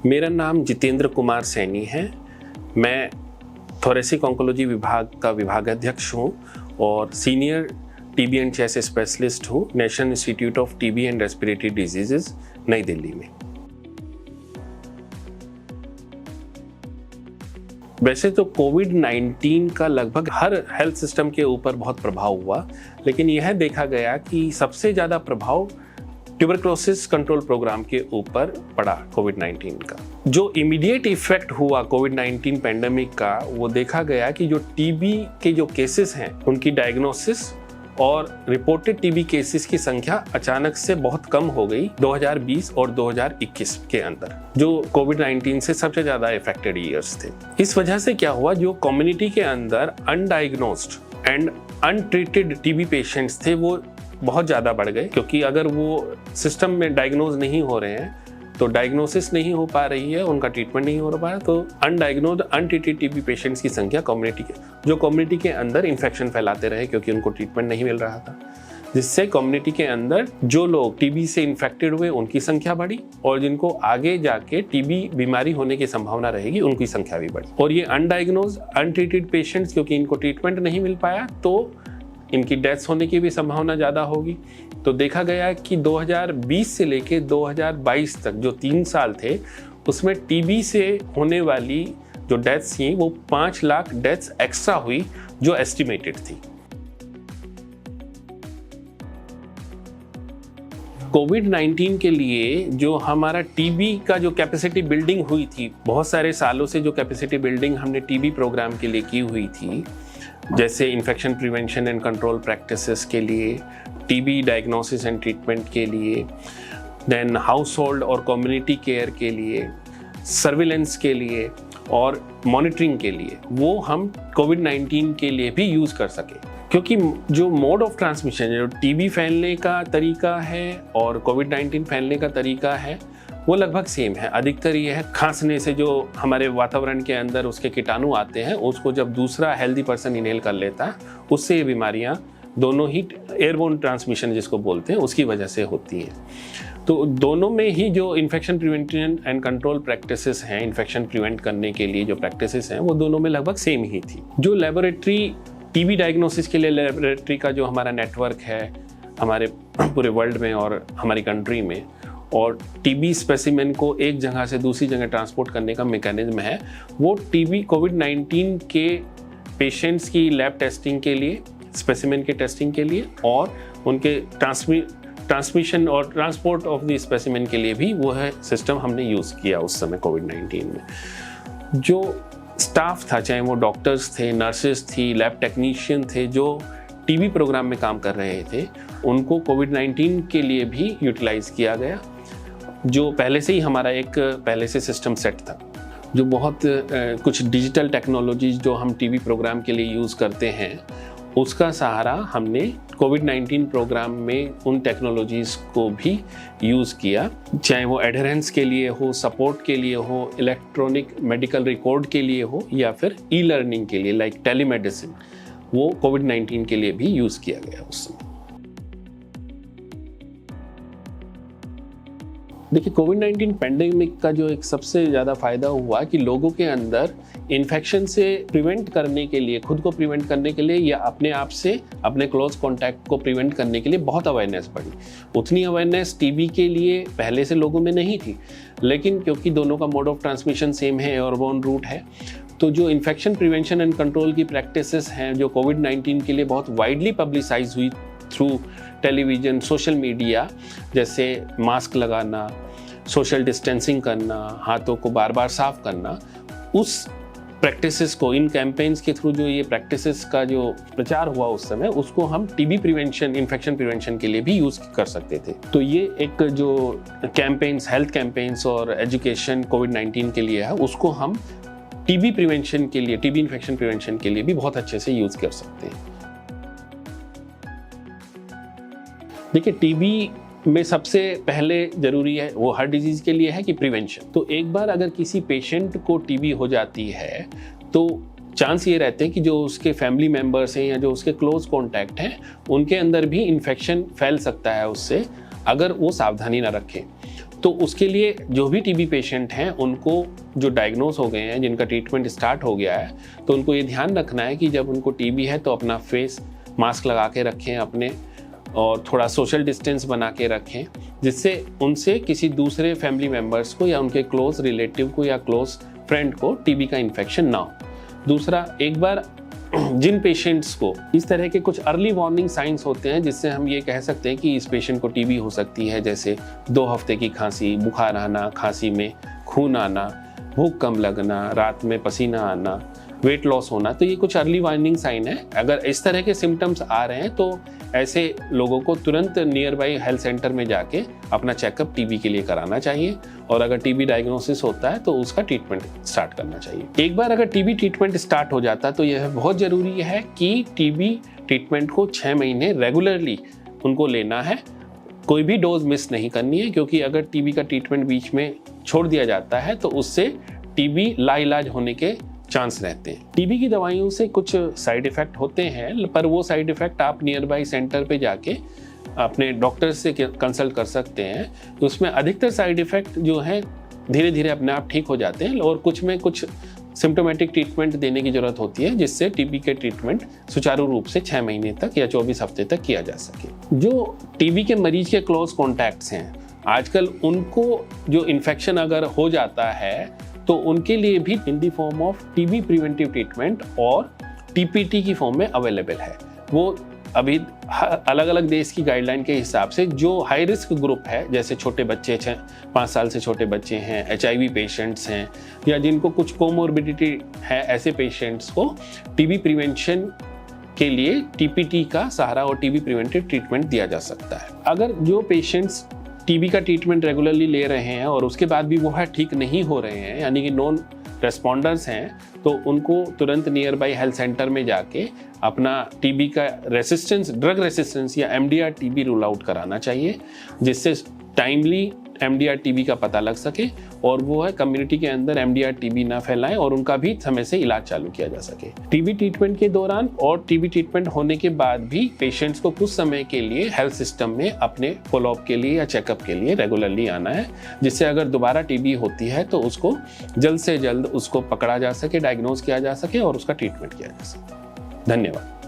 मेरा नाम जितेंद्र कुमार सैनी है। मैं थोरेसिक ऑन्कोलॉजी विभाग का विभागाध्यक्ष हूँ और senior TB and chest specialist हूँ national institute of TB and respiratory diseases New Delhi में। वैसे तो कोविड-19 का लगभग हर हेल्थ सिस्टम के ऊपर बहुत प्रभाव हुआ, लेकिन यह देखा गया कि सबसे ज़्यादा प्रभाव ट्यूबरक्लोसिस कंट्रोल प्रोग्राम के ऊपर पड़ा कोविड-19 का। जो इमीडिएट इफेक्ट हुआ कोविड-19 पैंडेमिक का, वो देखा गया कि जो टीबी के जो केसेस हैं उनकी डायग्नोसिस और रिपोर्टेड टीबी केसेस की संख्या अचानक से बहुत कम हो गई 2020 और 2021 के अंदर, जो कोविड-19 से सबसे ज़्यादा इफेक्टेड ईयर्स थे। इस वजह से क्या हुआ, जो कम्युनिटी के अंदर undiagnosed and untreated TB patients थे वो बहुत ज़्यादा बढ़ गए, क्योंकि अगर वो सिस्टम में डायग्नोज नहीं हो रहे हैं तो डायग्नोसिस नहीं हो पा रही है, उनका ट्रीटमेंट नहीं हो रहा है, तो अनडायग्नोज्ड अनट्रीटेड टीबी पेशेंट्स की संख्या कम्युनिटी के अंदर इन्फेक्शन फैलाते रहे, क्योंकि उनको ट्रीटमेंट नहीं मिल रहा था, जिससे कम्युनिटी के अंदर जो लोग टीबी से इन्फेक्टेड हुए उनकी संख्या बढ़ी और जिनको आगे जाके टीबी बीमारी होने की संभावना रहेगी उनकी संख्या भी बढ़ी। और ये अनडायग्नोज्ड अनट्रीटेड पेशेंट्स, क्योंकि इनको ट्रीटमेंट नहीं मिल पाया तो इनकी डेथ्स होने की भी संभावना ज़्यादा होगी। तो देखा गया कि 2020 से लेके 2022 तक जो 3 साल थे, उसमें टीबी से होने वाली जो डेथ्स थी वो 5 लाख डेथ्स एक्स्ट्रा हुई जो एस्टिमेटेड थी। कोविड-19 के लिए जो हमारा टीबी का जो कैपेसिटी बिल्डिंग हुई थी, बहुत सारे सालों से जो कैपेसिटी बिल्डिंग हमने टीबी प्रोग्राम के लिए की हुई थी, जैसे infection prevention and control practices के लिए, टीबी डायग्नोसिस एंड ट्रीटमेंट के लिए, देन हाउस होल्ड और कम्युनिटी केयर के लिए, सर्विलेंस के लिए और मॉनिटरिंग के लिए, वो हम कोविड-19 के लिए भी यूज़ कर सके। क्योंकि जो मोड ऑफ ट्रांसमिशन, जो टीबी फैलने का तरीका है और कोविड-19 फैलने का तरीका है, वो लगभग सेम है। अधिकतर ये है खांसने से जो हमारे वातावरण के अंदर उसके कीटाणु आते हैं, उसको जब दूसरा हेल्दी पर्सन इनहेल कर लेता है, उससे ये बीमारियां दोनों ही एयरबोर्न ट्रांसमिशन जिसको बोलते हैं उसकी वजह से होती हैं। तो दोनों में ही जो infection prevention and control practices हैं, इन्फेक्शन प्रिवेंट करने के लिए जो प्रैक्टिसेस हैं, वो दोनों में लगभग सेम ही थी। जो लेबोरेटरी टीबी डायग्नोसिस के लिए लेबोरेटरी का जो हमारा नेटवर्क है हमारे पूरे वर्ल्ड में और हमारी कंट्री में, और टीबी स्पेसिमेन को एक जगह से दूसरी जगह ट्रांसपोर्ट करने का मैकेनिज्म है, वो टीबी कोविड-19 के पेशेंट्स की लैब टेस्टिंग के लिए, स्पेसिमेन के टेस्टिंग के लिए और उनके ट्रांसमिशन और ट्रांसपोर्ट ऑफ द स्पेसिमेन के लिए भी वो है सिस्टम हमने यूज़ किया उस समय कोविड-19 में। जो स्टाफ था, चाहे वो डॉक्टर्स थे, नर्सेस थी, लैब टेक्नीशियन थे, जो टीबी प्रोग्राम में काम कर रहे थे, उनको कोविड-19 के लिए भी यूटिलाइज़ किया गया। जो पहले से ही हमारा एक पहले से सिस्टम सेट था, जो बहुत कुछ डिजिटल टेक्नोलॉजीज जो हम टीबी प्रोग्राम के लिए यूज़ करते हैं, उसका सहारा हमने कोविड-19 प्रोग्राम में उन टेक्नोलॉजीज़ को भी यूज़ किया, चाहे वो एडहेरेंस के लिए हो, सपोर्ट के लिए हो, इलेक्ट्रॉनिक मेडिकल रिकॉर्ड के लिए हो, या फिर ई लर्निंग के लिए लाइक टेलीमेडिसिन, वो कोविड-19 के लिए भी यूज़ किया गया उस समय। देखिए, कोविड-19 पैंडेमिक का जो एक सबसे ज़्यादा फ़ायदा हुआ कि लोगों के अंदर इन्फेक्शन से प्रिवेंट करने के लिए, खुद को प्रिवेंट करने के लिए या अपने आप से अपने क्लोज कॉन्टैक्ट को प्रिवेंट करने के लिए बहुत अवेयरनेस बढ़ी। उतनी अवेयरनेस टीबी के लिए पहले से लोगों में नहीं थी, लेकिन क्योंकि दोनों का मोड ऑफ ट्रांसमिशन सेम है, एयरबोर्न रूट है, तो जो इन्फेक्शन प्रिवेंशन एंड कंट्रोल की प्रैक्टिसेस हैं जो कोविड-19 के लिए बहुत वाइडली पब्लिसाइज हुई थ्रू टेलीविज़न, सोशल मीडिया, जैसे मास्क लगाना, सोशल डिस्टेंसिंग करना, हाथों को बार बार साफ करना, उस प्रैक्टिसेस को, इन कैंपेन्स के थ्रू जो ये प्रैक्टिसेस का जो प्रचार हुआ उस समय, उसको हम टीबी प्रिवेंशन, इन्फेक्शन प्रिवेंशन के लिए भी यूज़ कर सकते थे। तो ये एक जो कैंपेन्स, हेल्थ कैंपेन्स और एजुकेशन कोविड-19 के लिए है, उसको हम टीबी प्रिवेंशन के लिए, टीबी इन्फेक्शन प्रिवेंशन के लिए भी बहुत अच्छे से यूज़ कर सकते हैं। देखिए, टीबी में सबसे पहले ज़रूरी है, वो हर डिजीज़ के लिए है कि प्रिवेंशन। तो एक बार अगर किसी पेशेंट को टीबी हो जाती है तो चांस ये रहते हैं कि जो उसके फैमिली मेम्बर्स हैं या जो उसके क्लोज कॉन्टैक्ट हैं, उनके अंदर भी इन्फेक्शन फैल सकता है उससे, अगर वो सावधानी ना रखें। तो उसके लिए जो भी टीबी पेशेंट हैं उनको जो डायग्नोस हो गए हैं, जिनका ट्रीटमेंट स्टार्ट हो गया है, तो उनको ये ध्यान रखना है कि जब उनको टीबी है तो अपना फेस मास्क लगा के रखें अपने, और थोड़ा सोशल डिस्टेंस बना के रखें, जिससे उनसे किसी दूसरे फैमिली मेम्बर्स को या उनके क्लोज रिलेटिव को या क्लोज फ्रेंड को टीबी का इन्फेक्शन ना हो। दूसरा, एक बार जिन पेशेंट्स को इस तरह के कुछ अर्ली वार्निंग साइंस होते हैं जिससे हम ये कह सकते हैं कि इस पेशेंट को टीबी हो सकती है, जैसे 2 हफ्ते की खांसी, बुखार आना, खांसी में खून आना, भूख कम लगना, रात में पसीना आना, वेट लॉस होना, तो ये कुछ अर्ली वार्निंग साइन है। अगर इस तरह के सिम्टम्स आ रहे हैं तो ऐसे लोगों को तुरंत नियर बाई हेल्थ सेंटर में जाके अपना चेकअप टीबी के लिए कराना चाहिए, और अगर टीबी डायग्नोसिस होता है तो उसका ट्रीटमेंट स्टार्ट करना चाहिए। एक बार अगर टीबी ट्रीटमेंट स्टार्ट हो जाता है तो यह बहुत ज़रूरी है कि टीबी ट्रीटमेंट को 6 महीने रेगुलरली उनको लेना है, कोई भी डोज मिस नहीं करनी है, क्योंकि अगर टीबी का ट्रीटमेंट बीच में छोड़ दिया जाता है तो उससे टीबी लाइलाज होने के चांस रहते हैं। टीबी की दवाइयों से कुछ साइड इफ़ेक्ट होते हैं, पर वो साइड इफ़ेक्ट आप नियर बाई सेंटर पे जाके अपने डॉक्टर से कंसल्ट कर सकते हैं। उसमें अधिकतर साइड इफ़ेक्ट जो है धीरे धीरे अपने आप ठीक हो जाते हैं, और कुछ में कुछ सिम्टोमेटिक ट्रीटमेंट देने की ज़रूरत होती है, जिससे टीबी के ट्रीटमेंट सुचारू रूप से 6 महीने तक या 24 हफ्ते तक किया जा सके। जो टीबी के मरीज के क्लोज कॉन्टैक्ट्स हैं, आजकल उनको जो इन्फेक्शन अगर हो जाता है तो उनके लिए भी in the form of TB preventive treatment और टीपीटी की फॉर्म में अवेलेबल है। वो अभी अलग अलग देश की गाइडलाइन के हिसाब से जो हाई रिस्क ग्रुप है, जैसे छोटे बच्चे 5 साल से छोटे बच्चे हैं, HIV पेशेंट्स हैं, या जिनको कुछ कोमोर्बिडिटी है, ऐसे पेशेंट्स को टीबी प्रिवेंशन के लिए टीपीटी का सहारा और टीबी प्रिवेंटिव ट्रीटमेंट दिया जा सकता है। अगर जो पेशेंट्स टीबी का ट्रीटमेंट रेगुलरली ले रहे हैं और उसके बाद भी वो है ठीक नहीं हो रहे हैं, यानी कि नॉन रेस्पॉन्डर्स हैं, तो उनको तुरंत नियर बाई हेल्थ सेंटर में जाके अपना टीबी का रेसिस्टेंस, ड्रग रेसिस्टेंस या MDR टीबी रूल आउट कराना चाहिए, जिससे टाइमली MDR टीबी का पता लग सके और वो है कम्युनिटी के अंदर MDR टीबी ना फैलाएं और उनका भी समय से इलाज चालू किया जा सके। टीबी ट्रीटमेंट के दौरान और टीबी ट्रीटमेंट होने के बाद भी पेशेंट्स को कुछ समय के लिए हेल्थ सिस्टम में अपने फॉलोअप के लिए या चेकअप के लिए रेगुलरली आना है, जिससे अगर दोबारा टीबी होती है तो उसको जल्द से जल्द उसको पकड़ा जा सके, डायग्नोज किया जा सके और उसका ट्रीटमेंट किया जा सके। धन्यवाद।